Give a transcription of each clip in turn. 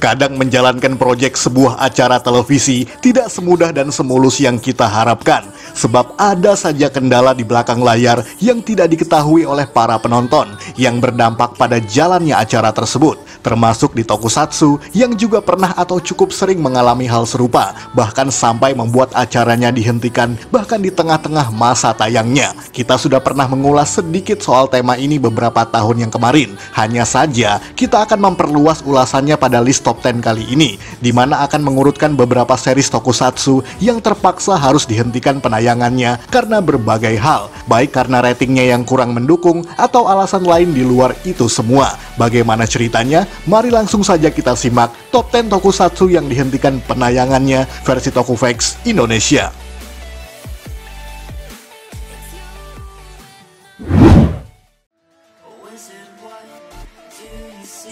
Kadang menjalankan proyek sebuah acara televisi tidak semudah dan semulus yang kita harapkan, sebab ada saja kendala di belakang layar yang tidak diketahui oleh para penonton yang berdampak pada jalannya acara tersebut, termasuk di tokusatsu yang juga pernah atau cukup sering mengalami hal serupa, bahkan sampai membuat acaranya dihentikan bahkan di tengah-tengah masa tayangnya. Kita sudah pernah mengulas sedikit soal tema ini beberapa tahun yang kemarin. Hanya saja kita akan memperluas ulasannya pada list top 10 kali ini, di mana akan mengurutkan beberapa series tokusatsu yang terpaksa harus dihentikan penayangannya karena berbagai hal, baik karena ratingnya yang kurang mendukung atau alasan lain di luar itu semua. Bagaimana ceritanya? Mari langsung saja kita simak top 10 tokusatsu yang dihentikan penayangannya versi Tokufex Indonesia.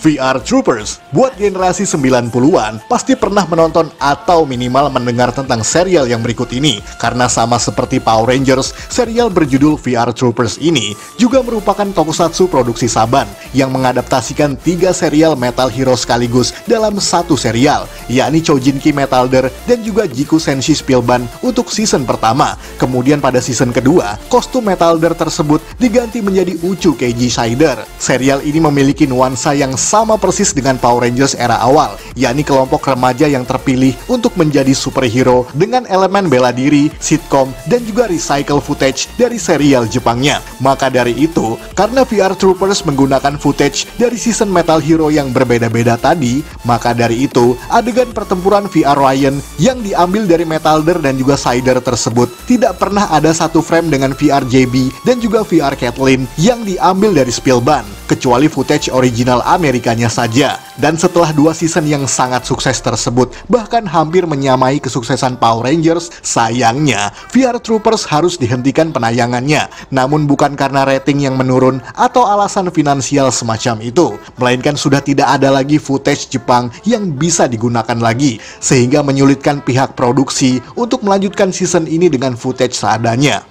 VR Troopers. Buat generasi 90-an pasti pernah menonton atau minimal mendengar tentang serial yang berikut ini, karena sama seperti Power Rangers, serial berjudul VR Troopers ini juga merupakan tokusatsu produksi Saban yang mengadaptasikan 3 serial Metal Hero sekaligus dalam satu serial, yakni Chojinki Metalder dan juga Jiku Senshi Spielban untuk season pertama. Kemudian pada season kedua, kostum Metalder tersebut diganti menjadi Uchu Keiji Shider. Serial ini memiliki nuansa yang sama persis dengan Power Rangers era awal, yakni kelompok remaja yang terpilih untuk menjadi superhero dengan elemen bela diri, sitcom, dan juga recycle footage dari serial Jepangnya. Maka dari itu, karena VR Troopers menggunakan footage dari season Metal Hero yang berbeda-beda tadi, maka dari itu, adegan pertempuran VR Ryan yang diambil dari Metalder dan juga Shider tersebut tidak pernah ada satu frame dengan VR JB dan juga VR Kathleen yang diambil dari Spielban, kecuali footage original Amerikanya saja. Dan setelah 2 season yang sangat sukses tersebut bahkan hampir menyamai kesuksesan Power Rangers, sayangnya VR Troopers harus dihentikan penayangannya. Namun bukan karena rating yang menurun atau alasan finansial semacam itu, melainkan sudah tidak ada lagi footage Jepang yang bisa digunakan lagi, sehingga menyulitkan pihak produksi untuk melanjutkan season ini dengan footage seadanya.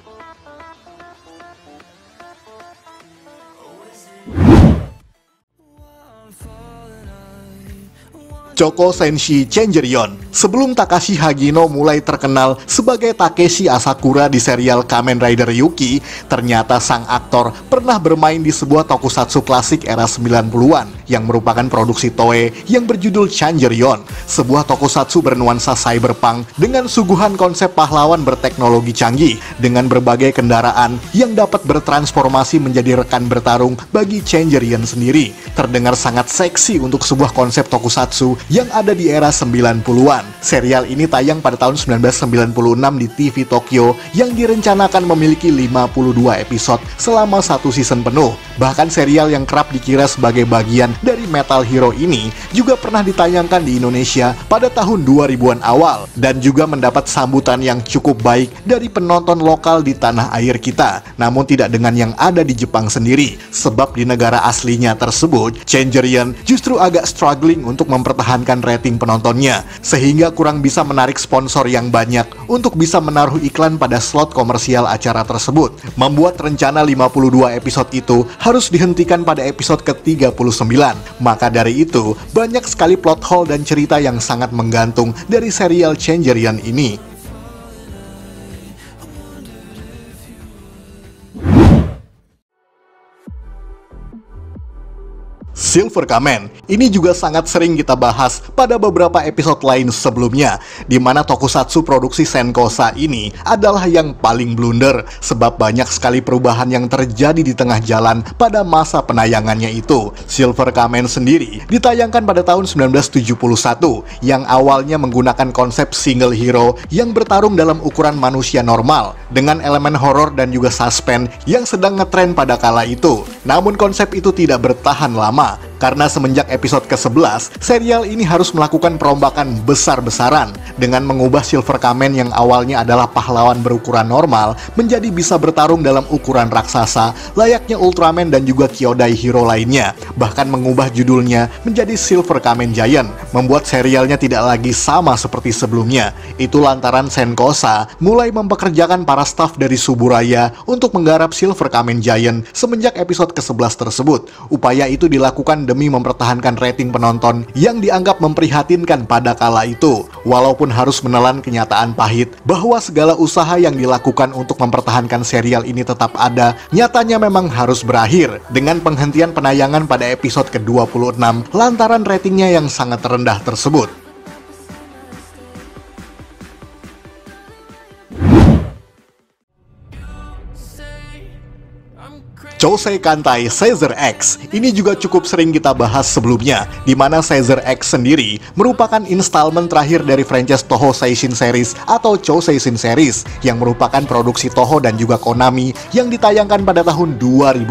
Choko Senshi Changerion. Sebelum Takashi Hagino mulai terkenal sebagai Takeshi Asakura di serial Kamen Rider Yuki, ternyata sang aktor pernah bermain di sebuah tokusatsu klasik era 90-an yang merupakan produksi Toei yang berjudul Changerion, sebuah tokusatsu bernuansa cyberpunk dengan suguhan konsep pahlawan berteknologi canggih dengan berbagai kendaraan yang dapat bertransformasi menjadi rekan bertarung bagi Changerion sendiri. Terdengar sangat seksi untuk sebuah konsep tokusatsu yang ada di era 90-an. Serial ini tayang pada tahun 1996 di TV Tokyo yang direncanakan memiliki 52 episode selama 1 season penuh. Bahkan serial yang kerap dikira sebagai bagian dari Metal Hero ini juga pernah ditayangkan di Indonesia pada tahun 2000-an awal dan juga mendapat sambutan yang cukup baik dari penonton lokal di tanah air kita, namun tidak dengan yang ada di Jepang sendiri, sebab di negara aslinya tersebut Changerion justru agak struggling untuk mempertahankan rating penontonnya, sehingga kurang bisa menarik sponsor yang banyak untuk bisa menaruh iklan pada slot komersial acara tersebut, membuat rencana 52 episode itu harus dihentikan pada episode ke-39. Maka dari itu, banyak sekali plot hole dan cerita yang sangat menggantung dari serial Changerion ini. Silver Kamen. Ini juga sangat sering kita bahas pada beberapa episode lain sebelumnya, di mana tokusatsu produksi Senkosa ini adalah yang paling blunder, sebab banyak sekali perubahan yang terjadi di tengah jalan pada masa penayangannya itu. Silver Kamen sendiri ditayangkan pada tahun 1971, yang awalnya menggunakan konsep single hero yang bertarung dalam ukuran manusia normal, dengan elemen horor dan juga suspense yang sedang ngetren pada kala itu. Namun konsep itu tidak bertahan lama, karena semenjak episode ke-11, serial ini harus melakukan perombakan besar-besaran dengan mengubah Silver Kamen yang awalnya adalah pahlawan berukuran normal menjadi bisa bertarung dalam ukuran raksasa layaknya Ultraman dan juga Kyodai Hero lainnya. Bahkan mengubah judulnya menjadi Silver Kamen Giant, membuat serialnya tidak lagi sama seperti sebelumnya. Itu lantaran Senkosa mulai mempekerjakan para staf dari Suburaya untuk menggarap Silver Kamen Giant semenjak episode ke-11 tersebut. Upaya itu dilakukan demi mempertahankan rating penonton yang dianggap memprihatinkan pada kala itu. Walaupun harus menelan kenyataan pahit bahwa segala usaha yang dilakukan untuk mempertahankan serial ini tetap ada, nyatanya memang harus berakhir dengan penghentian penayangan pada episode ke-26 lantaran ratingnya yang sangat rendah tersebut. Chosei Kantai Caesar X ini juga cukup sering kita bahas sebelumnya, di mana Caesar X sendiri merupakan installment terakhir dari franchise Toho Seishin Series atau Choseishin Series yang merupakan produksi Toho dan juga Konami yang ditayangkan pada tahun 2005.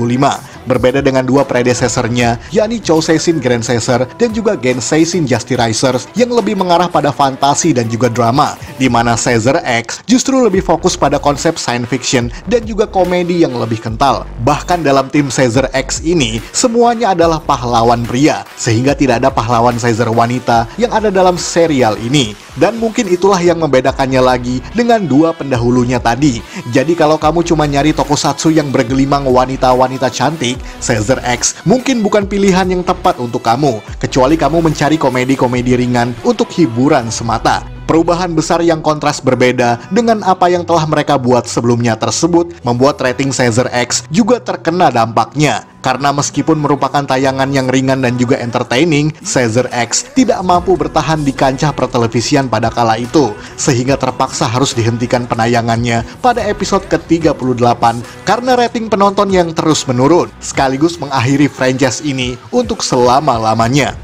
Berbeda dengan dua predecessornya, yakni Choseishin Grand Caesar dan juga Genseishin Justirisers yang lebih mengarah pada fantasi dan juga drama, di mana Caesar X justru lebih fokus pada konsep science fiction dan juga komedi yang lebih kental. Bahkan dalam tim Caesar X ini, semuanya adalah pahlawan pria, sehingga tidak ada pahlawan Caesar wanita yang ada dalam serial ini. Dan mungkin itulah yang membedakannya lagi dengan dua pendahulunya tadi. Jadi kalau kamu cuma nyari tokusatsu yang bergelimang wanita-wanita cantik, Caesar X mungkin bukan pilihan yang tepat untuk kamu, kecuali kamu mencari komedi-komedi ringan untuk hiburan semata. Perubahan besar yang kontras berbeda dengan apa yang telah mereka buat sebelumnya tersebut membuat rating Caesar X juga terkena dampaknya. Karena meskipun merupakan tayangan yang ringan dan juga entertaining, Caesar X tidak mampu bertahan di kancah pertelevisian pada kala itu, sehingga terpaksa harus dihentikan penayangannya pada episode ke-38 karena rating penonton yang terus menurun, sekaligus mengakhiri franchise ini untuk selama-lamanya.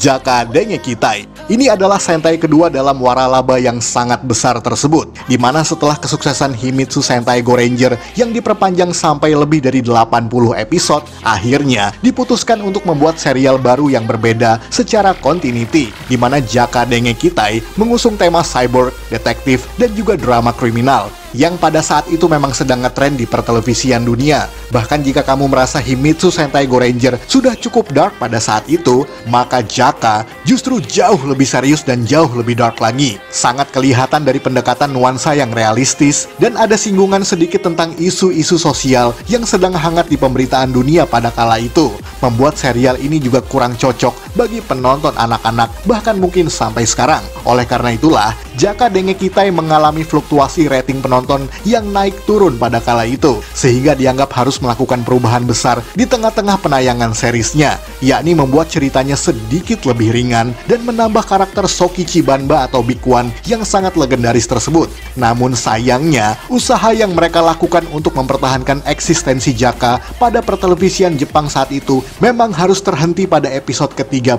Jaka Dengekitai. Ini adalah Sentai kedua dalam waralaba yang sangat besar tersebut, di mana setelah kesuksesan Himitsu Sentai Go Ranger yang diperpanjang sampai lebih dari 80 episode, akhirnya diputuskan untuk membuat serial baru yang berbeda secara continuity, di mana Jaka Dengekitai mengusung tema cyborg, detektif, dan juga drama kriminal yang pada saat itu memang sedang ngetrend di pertelevisian dunia. Bahkan jika kamu merasa Himitsu Sentai Go Ranger sudah cukup dark pada saat itu, maka Jaka justru jauh lebih serius dan jauh lebih dark lagi. Sangat kelihatan dari pendekatan nuansa yang realistis dan ada singgungan sedikit tentang isu-isu sosial yang sedang hangat di pemberitaan dunia pada kala itu, membuat serial ini juga kurang cocok bagi penonton anak-anak, bahkan mungkin sampai sekarang. Oleh karena itulah, Jaka Dengekitai mengalami fluktuasi rating penonton yang naik turun pada kala itu, sehingga dianggap harus melakukan perubahan besar di tengah-tengah penayangan seriesnya, yakni membuat ceritanya sedikit lebih ringan dan menambah karakter Sokichi Banba atau Big One yang sangat legendaris tersebut. Namun sayangnya, usaha yang mereka lakukan untuk mempertahankan eksistensi Jaka pada pertelevisian Jepang saat itu memang harus terhenti pada episode ke-35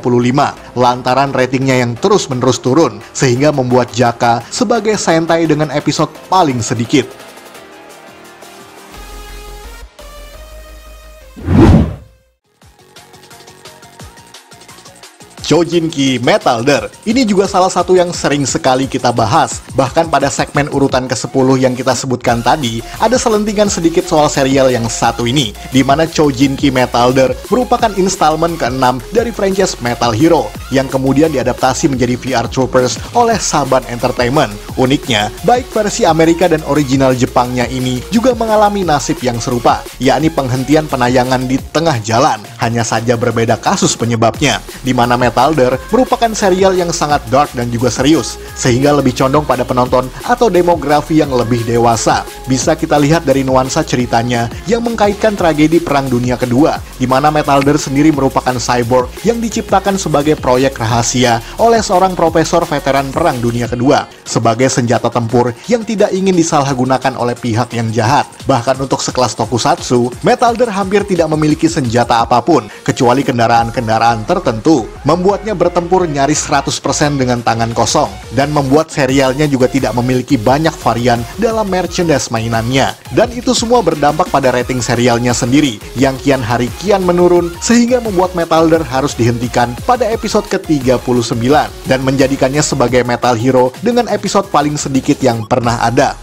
lantaran ratingnya yang terus-menerus turun, sehingga membuat Jaka sebagai Sentai dengan episode paling sedikit. Chojinki Metalder. Ini juga salah satu yang sering sekali kita bahas. Bahkan pada segmen urutan ke-10 yang kita sebutkan tadi, ada selentingan sedikit soal serial yang satu ini, di mana Chojinki Metalder merupakan installment ke-6 dari franchise Metal Hero, yang kemudian diadaptasi menjadi VR Troopers oleh Saban Entertainment. Uniknya, baik versi Amerika dan original Jepangnya ini juga mengalami nasib yang serupa, yakni penghentian penayangan di tengah jalan, hanya saja berbeda kasus penyebabnya, di mana Metalder merupakan serial yang sangat dark dan juga serius, sehingga lebih condong pada penonton atau demografi yang lebih dewasa. Bisa kita lihat dari nuansa ceritanya yang mengkaitkan tragedi Perang Dunia Kedua, di mana Metalder sendiri merupakan cyborg yang diciptakan sebagai proyek rahasia oleh seorang profesor veteran Perang Dunia Kedua, sebagai senjata tempur yang tidak ingin disalahgunakan oleh pihak yang jahat. Bahkan untuk sekelas tokusatsu, Metalder hampir tidak memiliki senjata apapun, kecuali kendaraan-kendaraan tertentu, membuatnya bertempur nyaris 100% dengan tangan kosong, dan membuat serialnya juga tidak memiliki banyak varian dalam merchandise mainannya. Dan itu semua berdampak pada rating serialnya sendiri, yang kian hari kian menurun, sehingga membuat Metalder harus dihentikan pada episode ke-39, dan menjadikannya sebagai Metal Hero dengan episode paling sedikit yang pernah ada.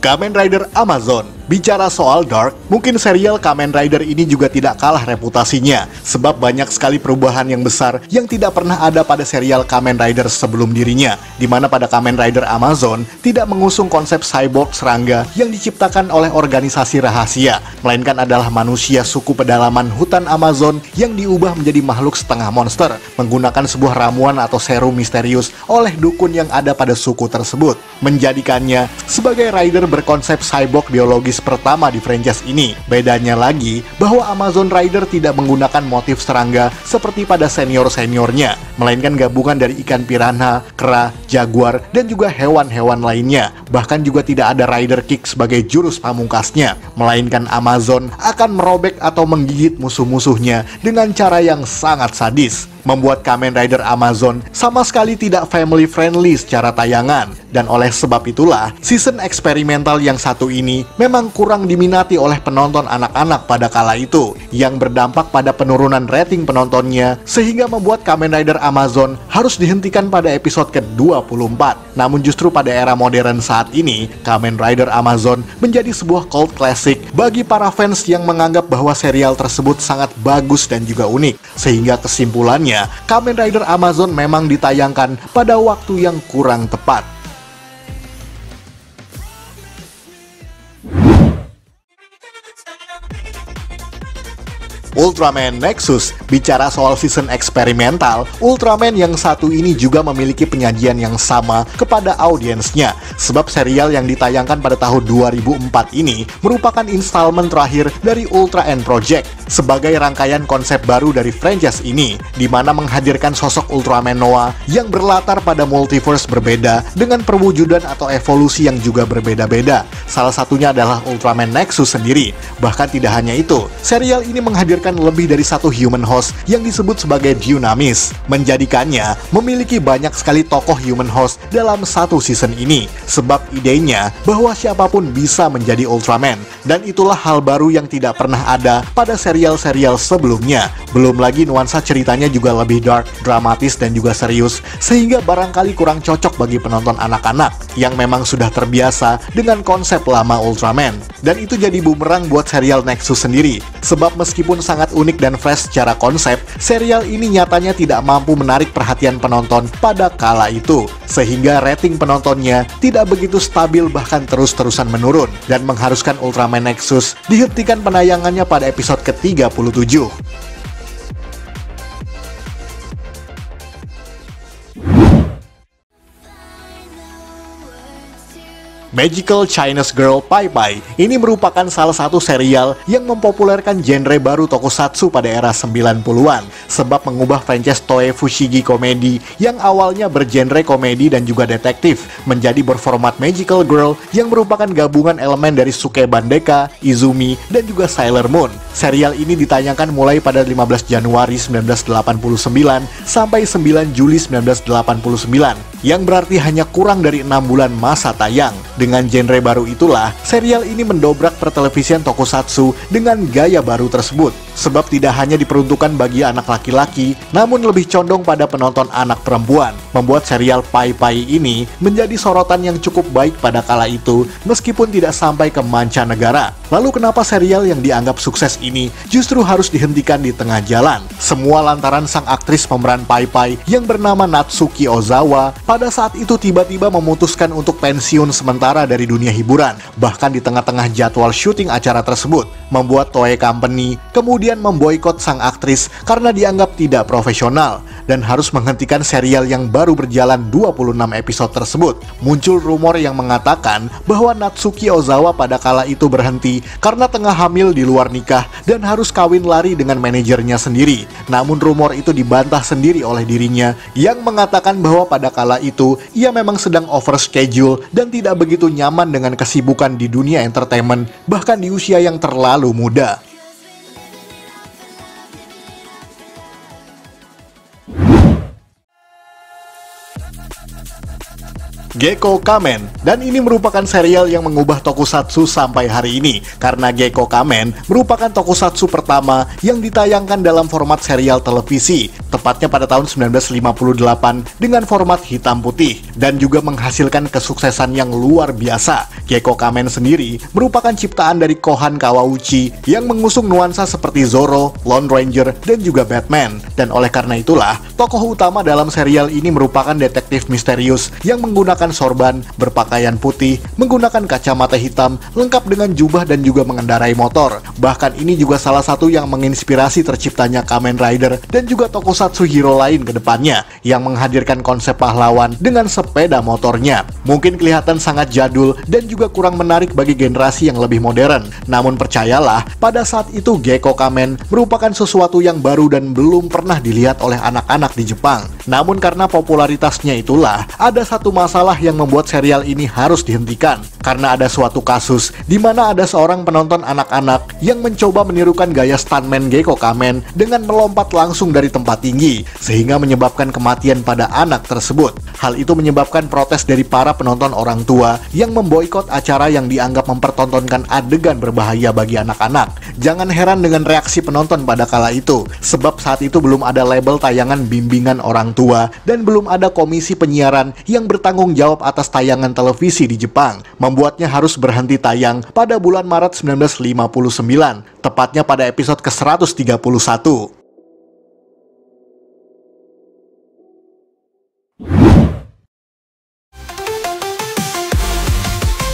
Kamen Rider Amazon. Bicara soal dark, mungkin serial Kamen Rider ini juga tidak kalah reputasinya, sebab banyak sekali perubahan yang besar yang tidak pernah ada pada serial Kamen Rider sebelum dirinya, di mana pada Kamen Rider Amazon tidak mengusung konsep cyborg serangga yang diciptakan oleh organisasi rahasia, melainkan adalah manusia suku pedalaman hutan Amazon yang diubah menjadi makhluk setengah monster, menggunakan sebuah ramuan atau serum misterius oleh dukun yang ada pada suku tersebut, menjadikannya sebagai rider berkonsep cyborg biologis pertama di franchise ini. Bedanya lagi, bahwa Amazon Rider tidak menggunakan motif serangga seperti pada senior-seniornya, melainkan gabungan dari ikan piranha, kera, jaguar, dan juga hewan-hewan lainnya. Bahkan juga tidak ada Rider Kick sebagai jurus pamungkasnya, melainkan Amazon akan merobek atau menggigit musuh-musuhnya dengan cara yang sangat sadis, membuat Kamen Rider Amazon sama sekali tidak family friendly secara tayangan. Dan oleh sebab itulah, season eksperimental yang satu ini memang kurang diminati oleh penonton anak-anak pada kala itu, yang berdampak pada penurunan rating penontonnya, sehingga membuat Kamen Rider Amazon harus dihentikan pada episode ke-24. Namun justru pada era modern saat ini, Kamen Rider Amazon menjadi sebuah cult classic bagi para fans yang menganggap bahwa serial tersebut sangat bagus dan juga unik. Sehingga kesimpulannya, Kamen Rider Amazon memang ditayangkan pada waktu yang kurang tepat. Ultraman Nexus. Bicara soal season eksperimental, Ultraman yang satu ini juga memiliki penyajian yang sama kepada audiensnya, sebab serial yang ditayangkan pada tahun 2004 ini merupakan installment terakhir dari Ultra N Project sebagai rangkaian konsep baru dari franchise ini, di mana menghadirkan sosok Ultraman Noah yang berlatar pada multiverse berbeda dengan perwujudan atau evolusi yang juga berbeda-beda. Salah satunya adalah Ultraman Nexus sendiri. Bahkan tidak hanya itu, serial ini menghadirkan lebih dari satu human host yang disebut sebagai Dynamis, menjadikannya memiliki banyak sekali tokoh human host dalam satu season ini, sebab idenya bahwa siapapun bisa menjadi Ultraman, dan itulah hal baru yang tidak pernah ada pada serial-serial sebelumnya. Belum lagi nuansa ceritanya juga lebih dark, dramatis, dan juga serius, sehingga barangkali kurang cocok bagi penonton anak-anak yang memang sudah terbiasa dengan konsep lama Ultraman. Dan itu jadi bumerang buat serial Nexus sendiri, sebab meskipun sangat unik dan fresh secara konsep, serial ini nyatanya tidak mampu menarik perhatian penonton pada kala itu, sehingga rating penontonnya tidak begitu stabil, bahkan terus-terusan menurun, dan mengharuskan Ultraman Nexus dihentikan penayangannya pada episode ke-37. Magical Chinese Girl Pai Pai. Ini merupakan salah satu serial yang mempopulerkan genre baru tokusatsu pada era 90-an, sebab mengubah franchise Toei Fushigi Komedi yang awalnya bergenre komedi dan juga detektif menjadi berformat Magical Girl yang merupakan gabungan elemen dari Sukeban Deka, Izumi, dan juga Sailor Moon. Serial ini ditayangkan mulai pada 15 Januari 1989 sampai 9 Juli 1989, yang berarti hanya kurang dari 6 bulan masa tayang. Dengan genre baru itulah, serial ini mendobrak pertelevisian tokusatsu dengan gaya baru tersebut, sebab tidak hanya diperuntukkan bagi anak laki-laki, namun lebih condong pada penonton anak perempuan, membuat serial Pai Pai ini menjadi sorotan yang cukup baik pada kala itu, meskipun tidak sampai ke mancanegara. Lalu kenapa serial yang dianggap sukses ini justru harus dihentikan di tengah jalan? Semua lantaran sang aktris pemeran Pai Pai yang bernama Natsuki Ozawa pada saat itu tiba-tiba memutuskan untuk pensiun sementara dari dunia hiburan, bahkan di tengah-tengah jadwal syuting acara tersebut, membuat Toei Company kemudian memboikot sang aktris karena dianggap tidak profesional, dan harus menghentikan serial yang baru berjalan 26 episode tersebut. Muncul rumor yang mengatakan bahwa Natsuki Ozawa pada kala itu berhenti karena tengah hamil di luar nikah dan harus kawin lari dengan manajernya sendiri. Namun rumor itu dibantah sendiri oleh dirinya, yang mengatakan bahwa pada kala itu ia memang sedang overschedule dan tidak begitu nyaman dengan kesibukan di dunia entertainment, bahkan di usia yang terlalu muda. Gekko Kamen, dan ini merupakan serial yang mengubah tokusatsu sampai hari ini, karena Gekko Kamen merupakan tokusatsu pertama yang ditayangkan dalam format serial televisi, tepatnya pada tahun 1958 dengan format hitam putih, dan juga menghasilkan kesuksesan yang luar biasa. Gekko Kamen sendiri merupakan ciptaan dari Kohan Kawauchi yang mengusung nuansa seperti Zoro, Lone Ranger, dan juga Batman, dan oleh karena itulah, tokoh utama dalam serial ini merupakan detektif misterius yang menggunakan sorban, berpakaian putih, menggunakan kacamata hitam, lengkap dengan jubah dan juga mengendarai motor. Bahkan ini juga salah satu yang menginspirasi terciptanya Kamen Rider dan juga tokusatsu hero lain ke depannya, yang menghadirkan konsep pahlawan dengan sepeda motornya. Mungkin kelihatan sangat jadul dan juga kurang menarik bagi generasi yang lebih modern. Namun percayalah, pada saat itu Gekko Kamen merupakan sesuatu yang baru dan belum pernah dilihat oleh anak-anak di Jepang. Namun karena popularitasnya itulah, ada satu masalah yang membuat serial ini harus dihentikan. Karena ada suatu kasus di mana ada seorang penonton anak-anak yang mencoba menirukan gaya stuntman Gekko Kamen dengan melompat langsung dari tempat tinggi, sehingga menyebabkan kematian pada anak tersebut. Hal itu menyebabkan protes dari para penonton orang tua yang memboikot acara yang dianggap mempertontonkan adegan berbahaya bagi anak-anak. Jangan heran dengan reaksi penonton pada kala itu, sebab saat itu belum ada label tayangan bimbingan orang tua dan belum ada komisi penyiaran yang bertanggung jawab atas tayangan televisi di Jepang, membuatnya harus berhenti tayang pada bulan Maret 1959, tepatnya pada episode ke-131.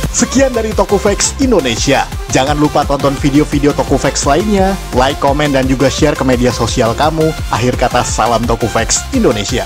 Sekian dari Tokufex Indonesia. Jangan lupa tonton video-video Tokufex lainnya, like, komen, dan juga share ke media sosial kamu. Akhir kata, salam Tokufex Indonesia.